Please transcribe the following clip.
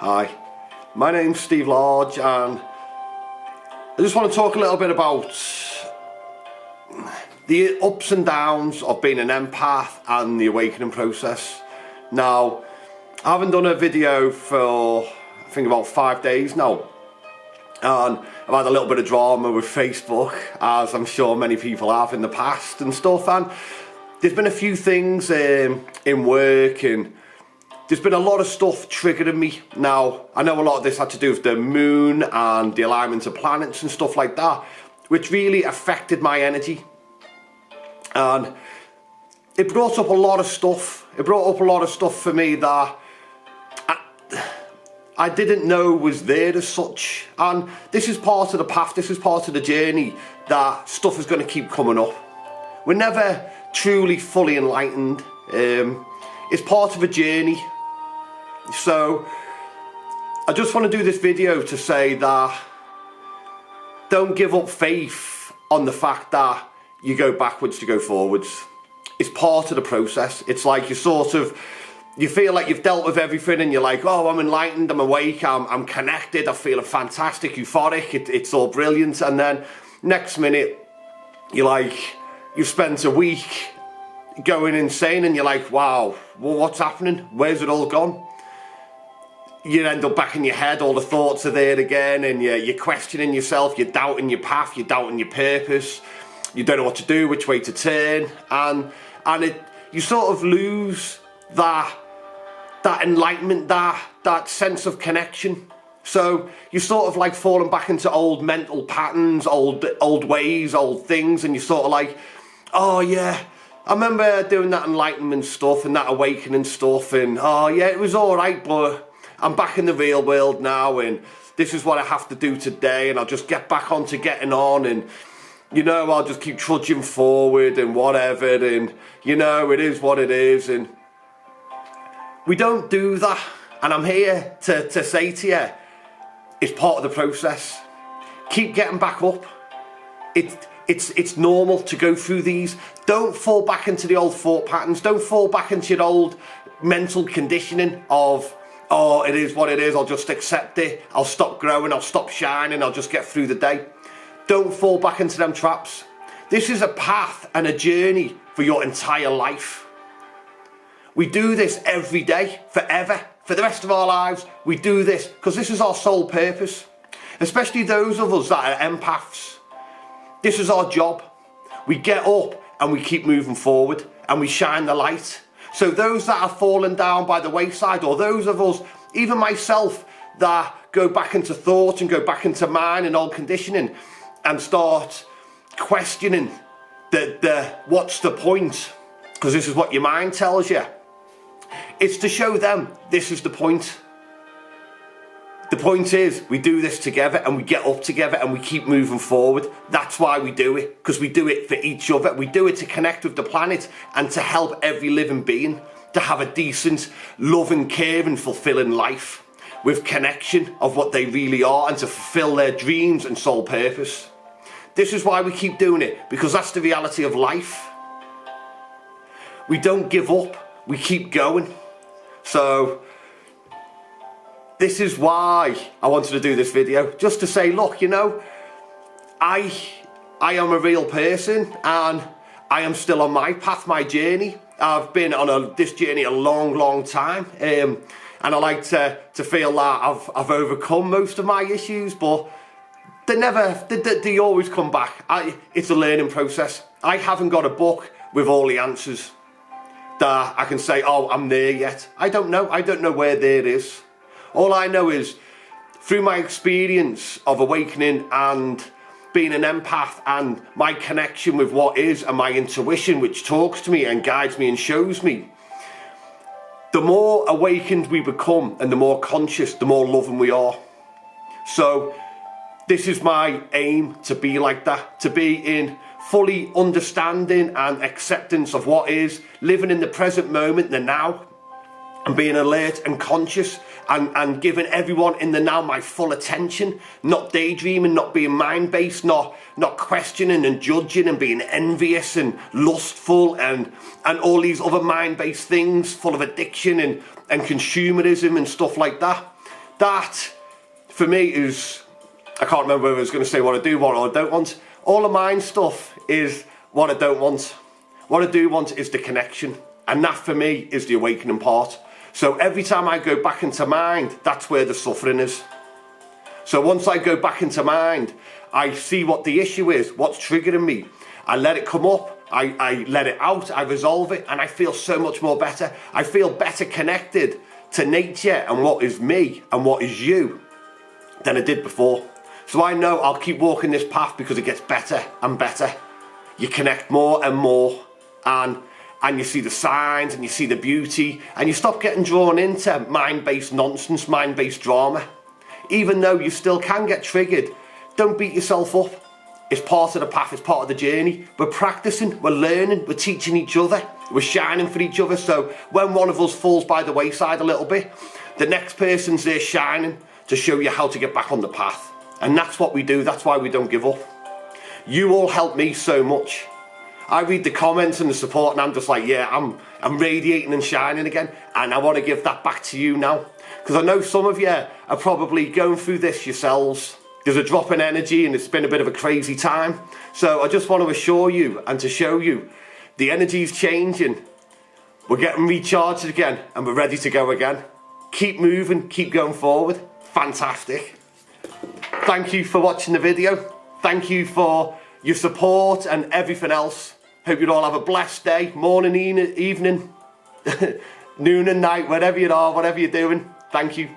Hi, my name's Steve Lodge, and I just want to talk a little bit about the ups and downs of being an empath and the awakening process. Now, I haven't done a video for I think about 5 days now, and I've had a little bit of drama with Facebook, as I'm sure many people have in the past and stuff, and there's been a few things in work, and there's been a lot of stuff triggering me. Now, I know a lot of this had to do with the moon and the alignment of planets and stuff like that, which really affected my energy. And it brought up a lot of stuff. It brought up a lot of stuff for me that I didn't know was there as such. And this is part of the path, this is part of the journey, that stuff is going to keep coming up. We're never truly fully enlightened. It's part of a journey. So I just want to do this video to say that don't give up faith on the fact that you go backwards to go forwards. It's part of the process. It's like you feel like you've dealt with everything and you're like, oh, I'm enlightened, I'm awake, I'm connected, I'm feeling fantastic, euphoric, it's all brilliant. And then next minute you're like, you've spent a week going insane and you're like, wow, well, what's happening? Where's it all gone? You end up back in your head, all the thoughts are there again, and you're questioning yourself, you're doubting your path, you're doubting your purpose, you don't know what to do, which way to turn, and you sort of lose that enlightenment, that sense of connection. So you're sort of like falling back into old mental patterns, old ways, old things, and you're sort of like, oh yeah, I remember doing that enlightenment stuff and that awakening stuff, and oh yeah, it was alright, but I'm back in the real world now, and this is what I have to do today, and I'll just get back on to getting on, and you know, I'll just keep trudging forward and whatever, and you know, it is what it is. And we don't do that, and I'm here to say to you, it's part of the process. Keep getting back up. It's normal to go through these. Don't fall back into the old thought patterns. Don't fall back into your old mental conditioning of, oh, it is what it is, I'll just accept it, I'll stop growing, I'll stop shining, I'll just get through the day. Don't fall back into them traps. This is a path and a journey for your entire life. We do this every day, forever, for the rest of our lives. We do this because this is our sole purpose. Especially those of us that are empaths. This is our job. We get up and we keep moving forward and we shine the light. So those that are fallen down by the wayside, or those of us, even myself, that go back into thought and go back into mind and old conditioning and start questioning what's the point? Because this is what your mind tells you. It's to show them this is the point. The point is, we do this together and we get up together and we keep moving forward. That's why we do it, because we do it for each other. We do it to connect with the planet and to help every living being to have a decent, loving, caring, fulfilling life with connection of what they really are and to fulfill their dreams and soul purpose. This is why we keep doing it, because that's the reality of life. We don't give up, we keep going. So this is why I wanted to do this video, just to say, look, you know, I am a real person and I am still on my path, my journey. I've been on this journey a long time, and I like to feel that I've overcome most of my issues, but they always come back. It's a learning process. I haven't got a book with all the answers that I can say, oh, I'm there yet. I don't know where there is. All I know is, through my experience of awakening and being an empath and my connection with what is and my intuition, which talks to me and guides me and shows me, the more awakened we become and the more conscious, the more loving we are. So this is my aim, to be like that, to be in fully understanding and acceptance of what is, living in the present moment, the now, and being alert and conscious and giving everyone in the now my full attention, not daydreaming, not being mind-based, not questioning and judging and being envious and lustful and all these other mind-based things full of addiction and consumerism and stuff like that. that for me is, I can't remember whether I was going to say what I do want or I don't want. All of mine stuff is what I don't want. What I do want is the connection, and that for me is the awakening part. So every time I go back into mind, that's where the suffering is. So once I go back into mind, I see what the issue is, what's triggering me. I let it come up, I let it out, I resolve it, and I feel so much more better. I feel better connected to nature and what is me and what is you than I did before. So I know I'll keep walking this path because it gets better and better. You connect more and more, and you see the signs and you see the beauty, and you stop getting drawn into mind-based nonsense, mind-based drama. Even though you still can get triggered, don't beat yourself up. It's part of the path, it's part of the journey. We're practicing, we're learning, we're teaching each other, we're shining for each other. So when one of us falls by the wayside a little bit, the next person's there shining to show you how to get back on the path. And that's what we do, that's why we don't give up. You all help me so much. I read the comments and the support and I'm just like, yeah, I'm radiating and shining again, and I want to give that back to you now. Because I know some of you are probably going through this yourselves. There's a drop in energy and it's been a bit of a crazy time. So I just want to assure you and to show you the energy is changing. We're getting recharged again and we're ready to go again. Keep moving, keep going forward. Fantastic. Thank you for watching the video. Thank you for your support and everything else. Hope you all have a blessed day, morning, evening, noon and night, wherever you are, whatever you're doing. Thank you.